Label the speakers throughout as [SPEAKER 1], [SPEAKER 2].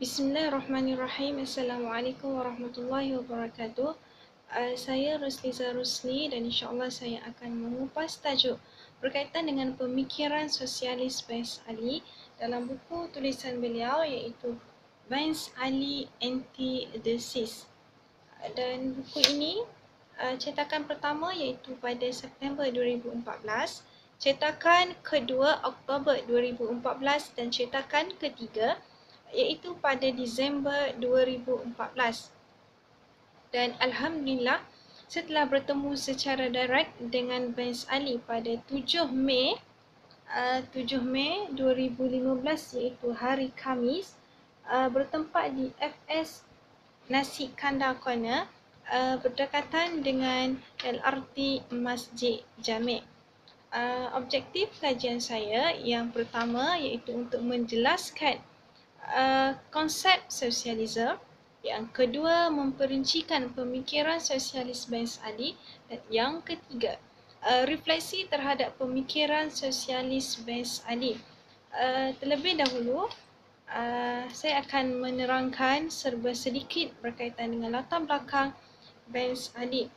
[SPEAKER 1] Bismillahirrahmanirrahim. Assalamualaikum warahmatullahi wabarakatuh. Saya Rosliza Rusli dan insyaAllah saya akan mengupas tajuk berkaitan dengan pemikiran sosialis Vance Ali dalam buku tulisan beliau iaitu Vance Ali Antithesis. Dan buku ini cetakan pertama iaitu pada September 2014, cetakan kedua Oktober 2014 dan cetakan ketiga iaitu pada Disember 2014. Dan Alhamdulillah, setelah bertemu secara direct dengan Vance Ali pada 7 Mei 2015 iaitu hari Khamis, bertempat di FS Nasi Kandar Corner, berdekatan dengan LRT Masjid Jamek. Objektif kajian saya yang pertama iaitu untuk menjelaskan konsep sosialisme, yang kedua memperincikan pemikiran sosialis Vance Ali, dan yang ketiga refleksi terhadap pemikiran sosialis Vance Ali. Terlebih dahulu saya akan menerangkan serba sedikit berkaitan dengan latar belakang Vance Ali.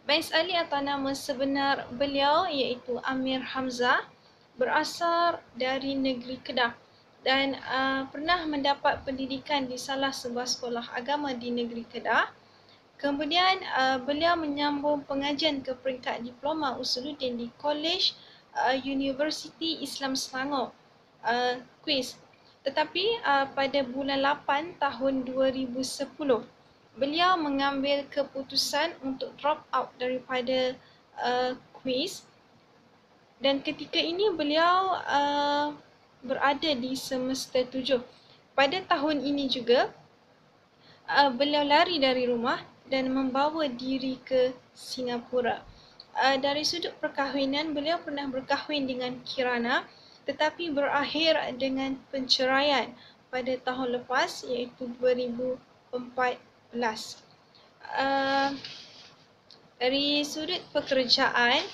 [SPEAKER 1] Vance Ali atau nama sebenar beliau iaitu Amir Hamzah, berasal dari negeri Kedah dan pernah mendapat pendidikan di salah sebuah sekolah agama di negeri Kedah. Kemudian beliau menyambung pengajian ke peringkat diploma Usuluddin di College Universiti Islam Selangor, Quiz. Tetapi pada bulan 8 tahun 2010, beliau mengambil keputusan untuk drop out daripada Quiz. Dan ketika ini beliau berada di semester 7. Pada tahun ini juga, beliau lari dari rumah dan membawa diri ke Singapura. Dari sudut perkahwinan, beliau pernah berkahwin dengan Kirana tetapi berakhir dengan penceraian pada tahun lepas iaitu 2014. Dari sudut pekerjaan,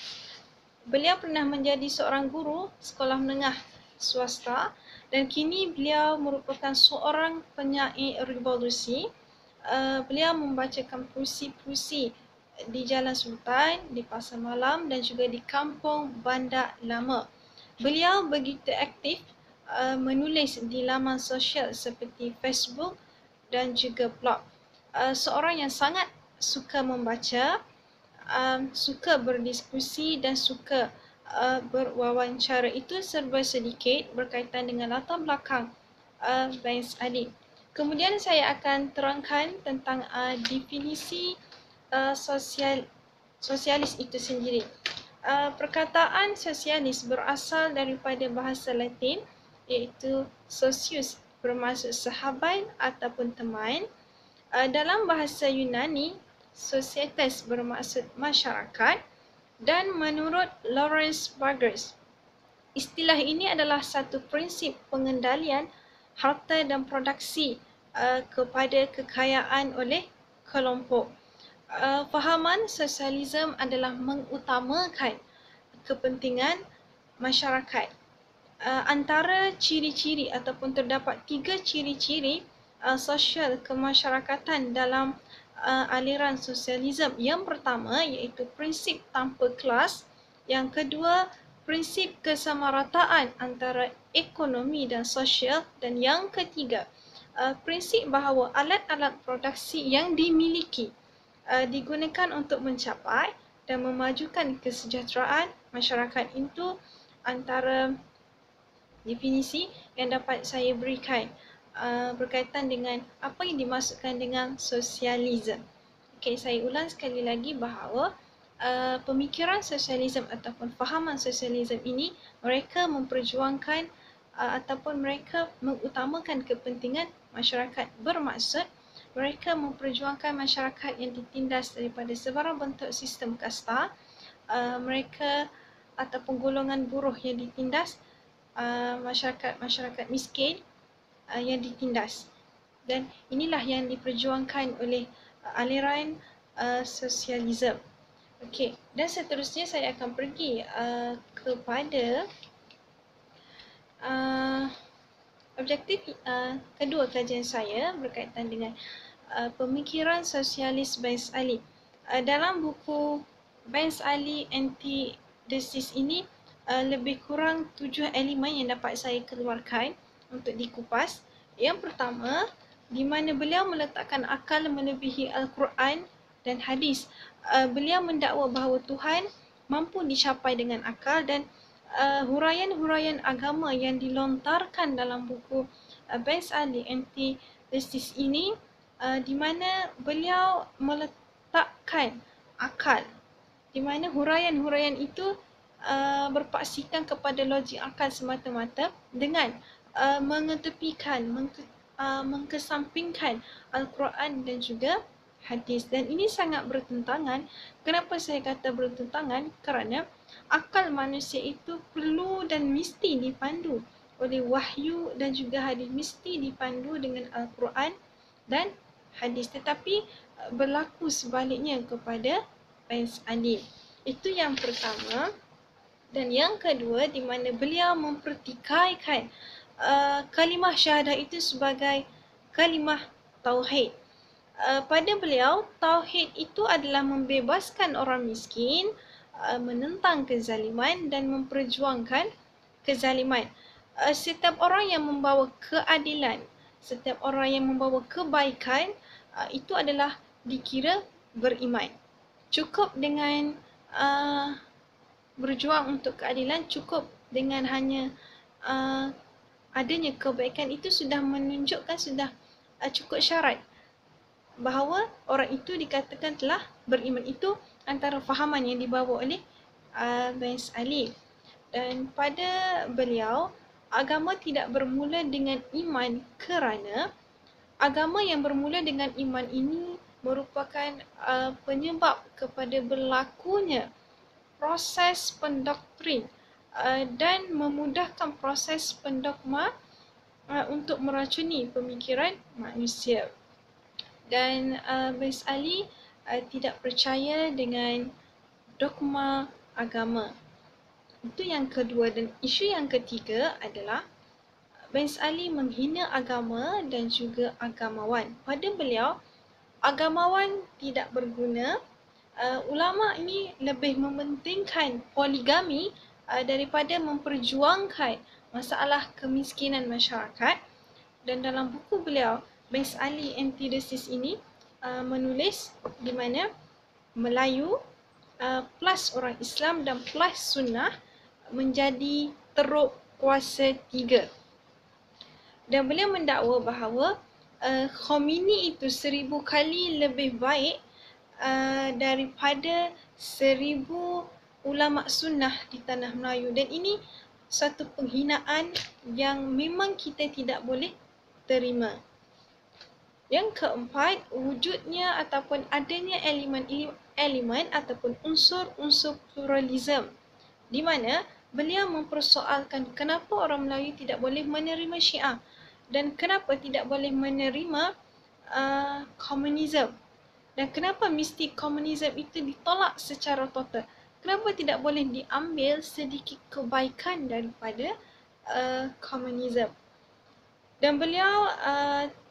[SPEAKER 1] beliau pernah menjadi seorang guru sekolah menengah swasta dan kini beliau merupakan seorang penyair revolusi. Beliau membacakan puisi-puisi di Jalan Sultan, di Pasar Malam dan juga di Kampung Bandar Lama. Beliau begitu aktif menulis di laman sosial seperti Facebook dan juga blog. Seorang yang sangat suka membaca, suka berdiskusi dan suka berwawancara. Itu serba sedikit berkaitan dengan latar belakang Vance Ali. Kemudian saya akan terangkan tentang definisi sosialis itu sendiri. Perkataan sosialis berasal daripada bahasa Latin iaitu socius, bermaksud sahabat ataupun teman. Dalam bahasa Yunani, societas bermaksud masyarakat, dan menurut Lawrence Burgers, istilah ini adalah satu prinsip pengendalian harta dan produksi kepada kekayaan oleh kelompok. Fahaman sosialisme adalah mengutamakan kepentingan masyarakat. Antara ciri-ciri ataupun terdapat 3 ciri-ciri sosial kemasyarakatan dalam aliran sosialisme. Yang pertama iaitu prinsip tanpa kelas, yang kedua prinsip kesamarataan antara ekonomi dan sosial, dan yang ketiga prinsip bahawa alat-alat produksi yang dimiliki digunakan untuk mencapai dan memajukan kesejahteraan masyarakat. Itu antara definisi yang dapat saya berikan berkaitan dengan apa yang dimaksudkan dengan sosialisme. Okey, saya ulang sekali lagi bahawa pemikiran sosialisme ataupun fahaman sosialisme ini, mereka memperjuangkan ataupun mereka mengutamakan kepentingan masyarakat, bermaksud mereka memperjuangkan masyarakat yang ditindas daripada sebarang bentuk sistem kasta, mereka ataupun golongan buruh yang ditindas, masyarakat miskin yang ditindas. Dan inilah yang diperjuangkan oleh aliran sosialisme. Okey, dan seterusnya saya akan pergi kepada Objektif kedua kajian saya berkaitan dengan pemikiran sosialis Bains Ali. Dalam buku Bains Ali Antithesis ini lebih kurang 7 elemen yang dapat saya keluarkan untuk dikupas. Yang pertama, di mana beliau meletakkan akal melebihi Al-Quran dan hadis. Beliau mendakwa bahawa Tuhan mampu dicapai dengan akal, dan huraian-huraian agama yang dilontarkan dalam buku Bains Ali Antithesis ini di mana beliau meletakkan akal, di mana huraian-huraian itu berpaksikan kepada logik akal semata-mata dengan mengetepikan, mengkesampingkan Al-Quran dan juga hadis. Dan ini sangat bertentangan. Kenapa saya kata bertentangan? Kerana akal manusia itu perlu dan mesti dipandu oleh wahyu dan juga hadis, mesti dipandu dengan Al-Quran dan hadis. Tetapi berlaku sebaliknya kepada Bains Ali. Itu yang pertama. Dan yang kedua, di mana beliau mempertikaikan kalimah syahadah itu sebagai kalimah tauhid. Pada beliau, tauhid itu adalah membebaskan orang miskin, menentang kezaliman dan memperjuangkan kezaliman. Setiap orang yang membawa keadilan, setiap orang yang membawa kebaikan, itu adalah dikira beriman. Cukup dengan berjuang untuk keadilan, cukup dengan hanya adanya kebaikan, itu sudah menunjukkan, sudah cukup syarat bahawa orang itu dikatakan telah beriman. Itu antara fahaman yang dibawa oleh Bains Ali. Dan pada beliau, agama tidak bermula dengan iman, kerana agama yang bermula dengan iman ini merupakan penyebab kepada berlakunya proses pendoktrin dan memudahkan proses pendogma untuk meracuni pemikiran manusia. Dan Bains Ali tidak percaya dengan dogma agama. Itu yang kedua. Dan isu yang ketiga adalah Bains Ali menghina agama dan juga agamawan. Pada beliau, agamawan tidak berguna. Ulama ini lebih mementingkan poligami daripada memperjuangkan masalah kemiskinan masyarakat. Dan dalam buku beliau, Bains Ali Antithesis ini menulis di mana Melayu plus orang Islam dan plus Sunnah menjadi teruk kuasa 3. Dan beliau mendakwa bahawa Khomeini itu 1000 kali lebih baik daripada 1000 ulama sunnah di tanah Melayu. Dan ini satu penghinaan yang memang kita tidak boleh terima. Yang keempat, wujudnya ataupun adanya elemen ataupun unsur-unsur pluralism, di mana beliau mempersoalkan kenapa orang Melayu tidak boleh menerima Syiah dan kenapa tidak boleh menerima komunisme, dan kenapa mesti komunisme itu ditolak secara total. Kenapa tidak boleh diambil sedikit kebaikan daripada komunisme. Dan beliau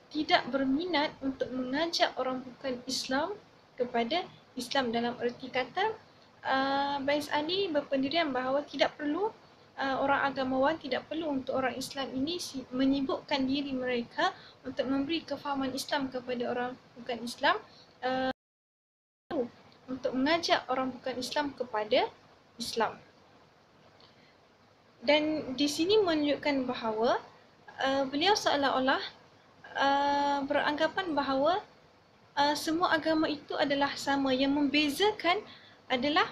[SPEAKER 1] tidak berminat untuk mengajak orang bukan Islam kepada Islam. Dalam erti kata, Bains Ali berpendirian bahawa tidak perlu orang agamawan, tidak perlu untuk orang Islam ini menyibukkan diri mereka untuk memberi kefahaman Islam kepada orang bukan Islam, untuk mengajak orang bukan Islam kepada Islam. Dan di sini menunjukkan bahawa beliau seolah-olah beranggapan bahawa semua agama itu adalah sama. Yang membezakan adalah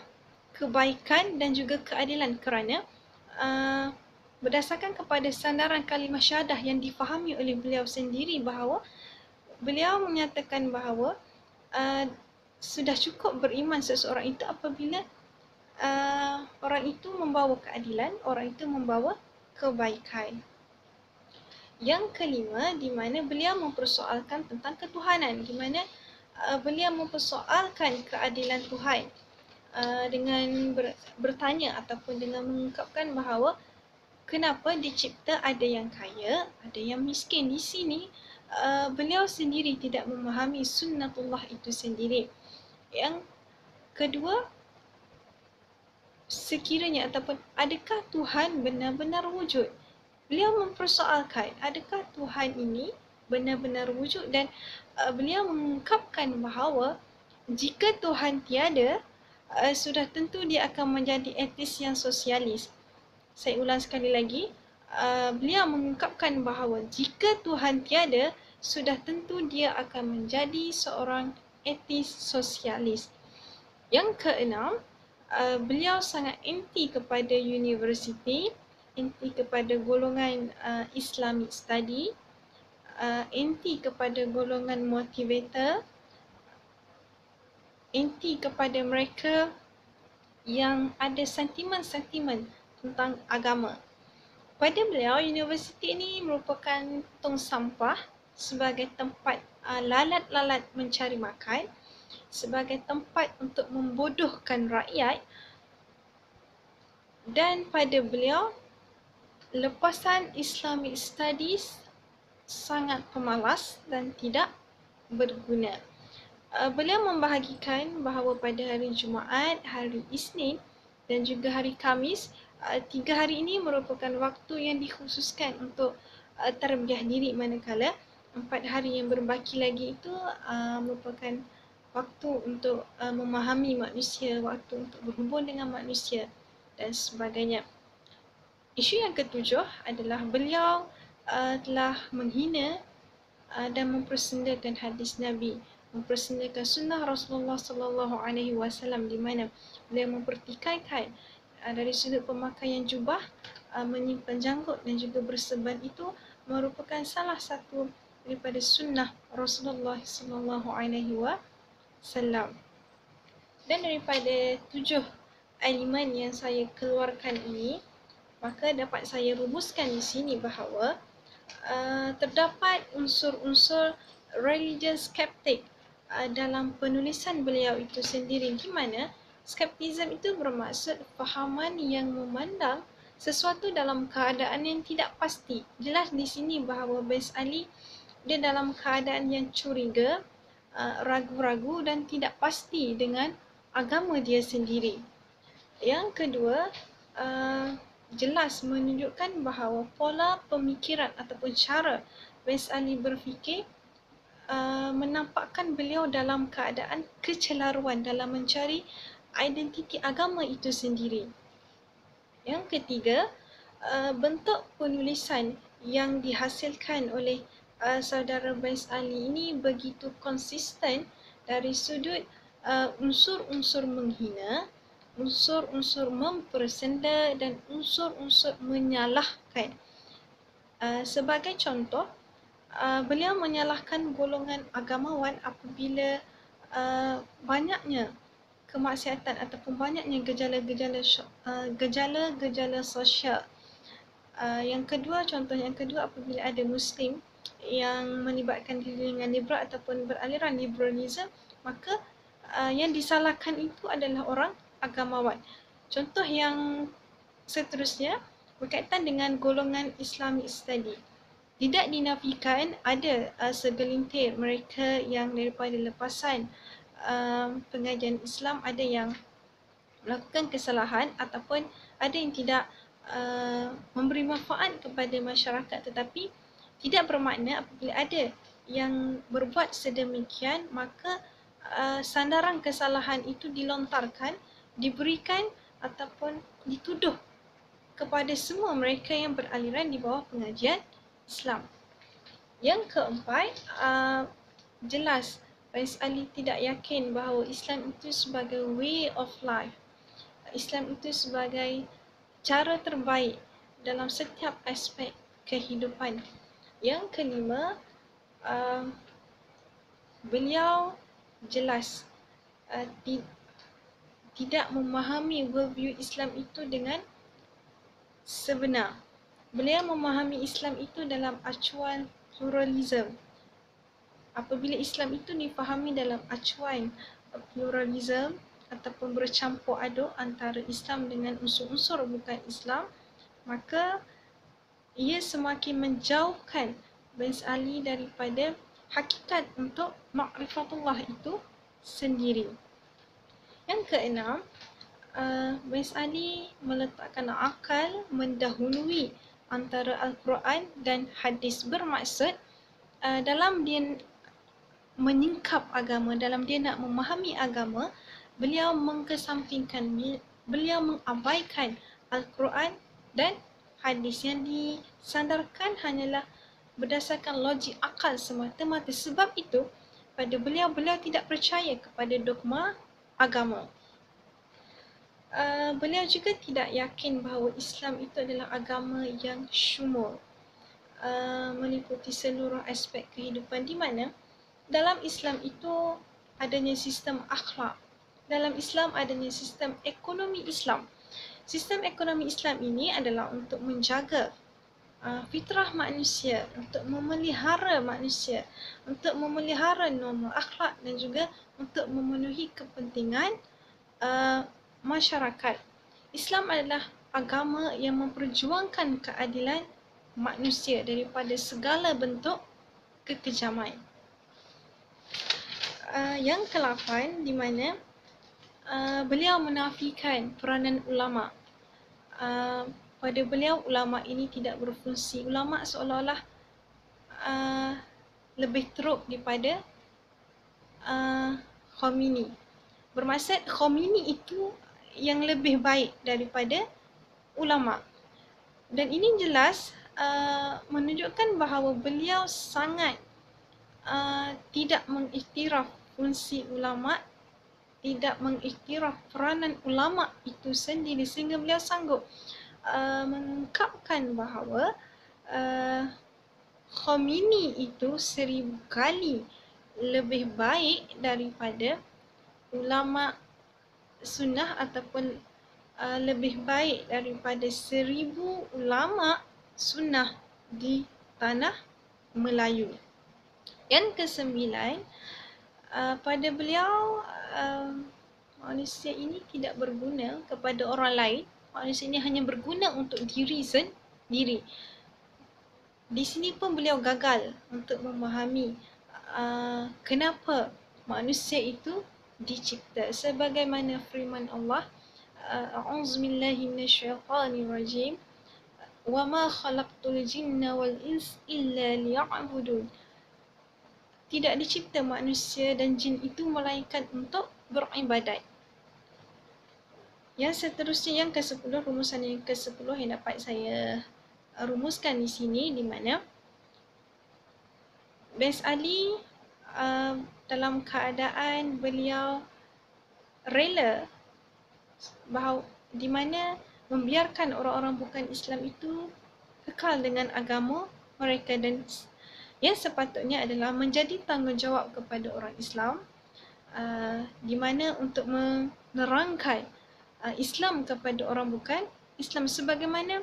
[SPEAKER 1] kebaikan dan juga keadilan, kerana berdasarkan kepada sandaran kalimah syahadah yang difahami oleh beliau sendiri, bahawa beliau menyatakan bahawa sudah cukup beriman seseorang itu apabila orang itu membawa keadilan, orang itu membawa kebaikan. Yang kelima, di mana beliau mempersoalkan tentang ketuhanan, di mana beliau mempersoalkan keadilan Tuhan dengan bertanya ataupun dengan mengungkapkan bahawa kenapa dicipta ada yang kaya, ada yang miskin. Di sini beliau sendiri tidak memahami sunnatullah itu sendiri. Yang kedua, sekiranya ataupun adakah Tuhan benar-benar wujud? Beliau mempersoalkan adakah Tuhan ini benar-benar wujud, dan beliau mengungkapkan bahawa jika Tuhan tiada, sudah tentu dia akan menjadi etis yang sosialis. Saya ulang sekali lagi, beliau mengungkapkan bahawa jika Tuhan tiada, sudah tentu dia akan menjadi seorang etis sosialis. Yang keenam, beliau sangat anti kepada universiti, anti kepada golongan Islamic study, anti kepada golongan motivator, anti kepada mereka yang ada sentimen-sentimen tentang agama. Pada beliau, universiti ini merupakan tong sampah sebagai tempat lalat-lalat mencari makan, sebagai tempat untuk membodohkan rakyat, dan pada beliau, lepasan Islamic Studies sangat pemalas dan tidak berguna. Beliau membahagikan bahawa pada hari Jumaat, hari Isnin dan juga hari Khamis, 3 hari ini merupakan waktu yang dikhususkan untuk tarbiyah diri, manakala 4 hari yang berbaki lagi itu merupakan waktu untuk memahami manusia, waktu untuk berhubung dengan manusia dan sebagainya. Isu yang ketujuh adalah beliau telah menghina dan mempersendakan hadis Nabi, mempersendakan sunnah Rasulullah sallallahu alaihi wasallam, di mana beliau mempertikaikan dari sudut pemakaian jubah, menyimpan janggut dan juga berseban itu merupakan salah satu daripada sunnah Rasulullah sallallahu alaihi wasallam. Dan daripada 7 elemen yang saya keluarkan ini, maka dapat saya rumuskan di sini bahawa terdapat unsur-unsur religious skeptik dalam penulisan beliau itu sendiri, di mana skeptism itu bermaksud fahaman yang memandang sesuatu dalam keadaan yang tidak pasti. Jelas di sini bahawa Bais Ali dia dalam keadaan yang curiga, ragu-ragu dan tidak pasti dengan agama dia sendiri. Yang kedua, jelas menunjukkan bahawa pola pemikiran ataupun cara Bais Ali berfikir menampakkan beliau dalam keadaan kecelaruan dalam mencari identiti agama itu sendiri. Yang ketiga, bentuk penulisan yang dihasilkan oleh saudara Bais Ali ini begitu konsisten dari sudut unsur-unsur menghina, unsur-unsur mempersenda dan unsur-unsur menyalahkan. Sebagai contoh, beliau menyalahkan golongan agamawan apabila banyaknya kemaksiatan ataupun banyaknya gejala-gejala sosial. Yang kedua, contoh yang kedua, apabila ada Muslim yang melibatkan diri dengan liberal ataupun beraliran liberalism, maka yang disalahkan itu adalah orang agamawan. Contoh yang seterusnya berkaitan dengan golongan Islamic study. Tidak dinafikan ada segelintir mereka yang daripada lepasan pengajian Islam ada yang melakukan kesalahan ataupun ada yang tidak memberi manfaat kepada masyarakat, tetapi tidak bermakna apabila ada yang berbuat sedemikian maka sandaran kesalahan itu dilontarkan, diberikan ataupun dituduh kepada semua mereka yang beraliran di bawah pengajian Islam. Yang keempat, jelas Bais Ali tidak yakin bahawa Islam itu sebagai way of life. Islam itu sebagai cara terbaik dalam setiap aspek kehidupan. Yang kelima, beliau jelas tidak memahami worldview Islam itu dengan sebenar. Beliau memahami Islam itu dalam acuan pluralism. Apabila Islam itu difahami dalam acuan pluralism ataupun bercampur aduk antara Islam dengan unsur-unsur bukan Islam, maka ia semakin menjauhkan bin Ali daripada hakikat untuk ma'rifatullah itu sendiri. Yang keenam, bin Ali meletakkan akal mendahului antara Al-Quran dan hadis, bermaksud dalam dia menyingkap agama, dalam dia nak memahami agama, beliau mengkesampingkan, beliau mengabaikan Al-Quran dan hadis. Yang disandarkan hanyalah berdasarkan logik akal semata-mata. Sebab itu pada beliau tidak percaya kepada dogma agama. Beliau juga tidak yakin bahawa Islam itu adalah agama yang syumul, meliputi seluruh aspek kehidupan, di mana dalam Islam itu adanya sistem akhlak, dalam Islam adanya sistem ekonomi Islam. Sistem ekonomi Islam ini adalah untuk menjaga fitrah manusia, untuk memelihara manusia, untuk memelihara norma akhlak dan juga untuk memenuhi kepentingan masyarakat. Islam adalah agama yang memperjuangkan keadilan manusia daripada segala bentuk kekejaman. Yang ke-8, di mana beliau menafikan peranan ulama. Pada beliau, ulama ini tidak berfungsi. Ulama seolah-olah lebih teruk daripada Khomeini. Bermaksud Khomeini itu yang lebih baik daripada ulama. Dan ini jelas menunjukkan bahawa beliau sangat tidak mengiktiraf fungsi ulama, tidak mengiktiraf peranan ulama itu sendiri, sehingga beliau sanggup mengungkapkan bahawa Khomeini itu 1000 kali lebih baik daripada ulama sunnah, ataupun lebih baik daripada 1000 ulama sunnah di tanah Melayu. Yang ke-9, pada beliau manusia ini tidak berguna kepada orang lain. Manusia ini hanya berguna untuk diri sendiri. Di sini pun beliau gagal untuk memahami kenapa manusia itu dicipta. Sebagaimana firman Allah, A'udzubillahi minasyaitanirrajim, wa ma khalaqtul jinna wal ins illa liya'budun. Tidak dicipta manusia dan jin itu melainkan untuk beribadat. Yang seterusnya, yang ke-10, rumusan yang ke-10 yang dapat saya rumuskan di sini, di mana bin Ali dalam keadaan beliau rela bahawa di mana membiarkan orang-orang bukan Islam itu kekal dengan agama mereka, dan yang sepatutnya adalah menjadi tanggungjawab kepada orang Islam, di mana untuk menerangkan Islam kepada orang bukan Islam, sebagaimana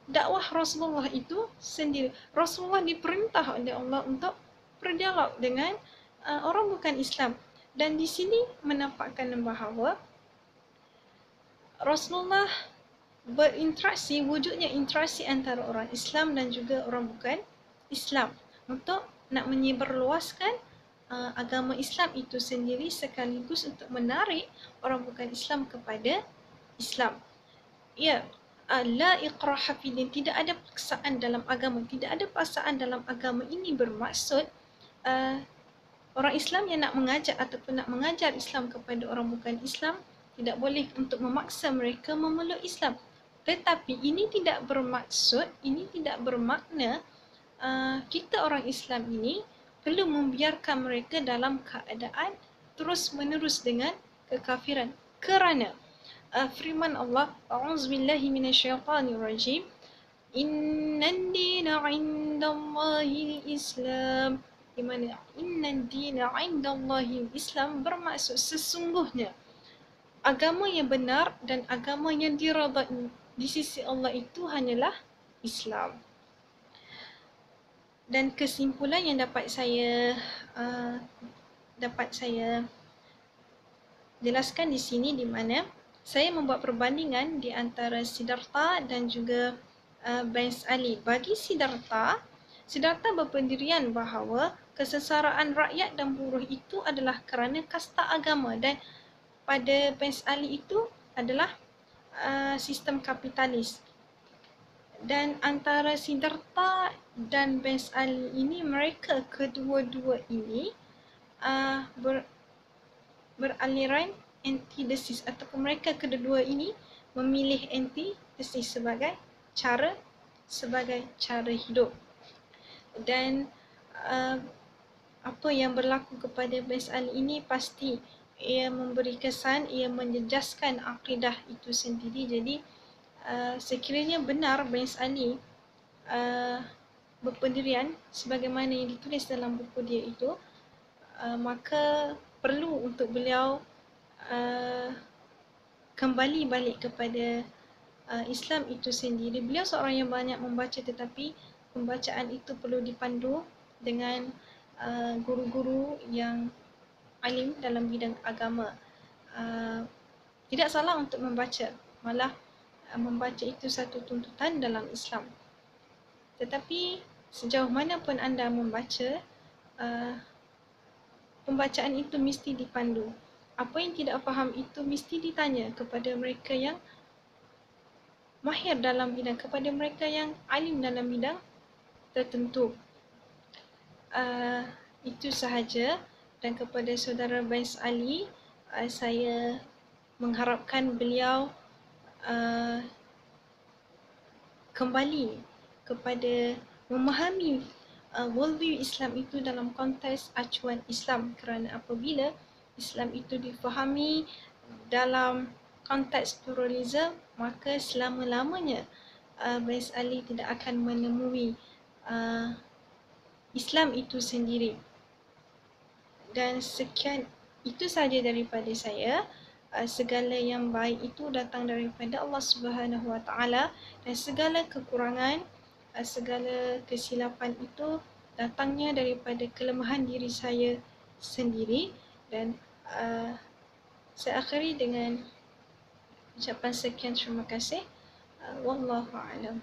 [SPEAKER 1] dakwah Rasulullah itu sendiri. Rasulullah diperintah oleh Allah untuk berdialog dengan orang bukan Islam, dan di sini menampakkan bahawa Rasulullah berinteraksi, wujudnya interaksi antara orang Islam dan juga orang bukan Islam untuk nak menyebarluaskan agama Islam itu sendiri, sekaligus untuk menarik orang bukan Islam kepada Islam. Ya, la iqraha fi din, tidak ada paksaan dalam agama. Tidak ada paksaan dalam agama ini bermaksud orang Islam yang nak mengajar ataupun nak mengajar Islam kepada orang bukan Islam, tidak boleh untuk memaksa mereka memeluk Islam. Tetapi ini tidak bermaksud, ini tidak bermakna kita orang Islam ini perlu membiarkan mereka dalam keadaan terus-menerus dengan kekafiran. Kerana firman Allah, A'udzubillahi minasyaitanirrajim, Innan dina 'indallahi Islam. Di mana innan dina 'indallahi Islam bermaksud sesungguhnya agama yang benar dan agama yang diredai di sisi Allah itu hanyalah Islam. Dan kesimpulan yang dapat saya jelaskan di sini, di mana saya membuat perbandingan di antara Siddhartha dan juga Bains Ali. Bagi Siddhartha berpendirian bahawa kesengsaraan rakyat dan buruh itu adalah kerana kasta agama, dan pada Bains Ali itu adalah sistem kapitalis. Dan antara Siddhartha dan Bains Ali ini, mereka kedua-dua ini beraliran antithesis, ataupun mereka kedua-dua ini memilih antithesis sebagai cara hidup. Dan apa yang berlaku kepada Bains Ali ini pasti ia memberi kesan, ia menjejaskan akidah itu sendiri. Jadi sekiranya benar Bains Ali berpendirian sebagaimana yang ditulis dalam buku dia itu, maka perlu untuk beliau kembali balik kepada Islam itu sendiri. Beliau seorang yang banyak membaca, tetapi pembacaan itu perlu dipandu dengan guru-guru yang alim dalam bidang agama. Tidak salah untuk membaca, malah membaca itu satu tuntutan dalam Islam. Tetapi sejauh mana pun anda membaca, pembacaan itu mesti dipandu. Apa yang tidak faham itu mesti ditanya kepada mereka yang mahir dalam bidang, kepada mereka yang alim dalam bidang tertentu. Itu sahaja. Dan kepada saudara Bains Ali, saya mengharapkan beliau kembali kepada memahami worldview Islam itu dalam konteks acuan Islam, kerana apabila Islam itu difahami dalam konteks pluralism, maka selama-lamanya Bains Ali tidak akan menemui Islam itu sendiri. Dan sekian, itu saja daripada saya. Segala yang baik itu datang daripada Allah Subhanahu Wa Taala, dan segala kekurangan, segala kesilapan itu datangnya daripada kelemahan diri saya sendiri. Dan saya akhiri dengan ucapan sekian terima kasih. Wallahu a'lam.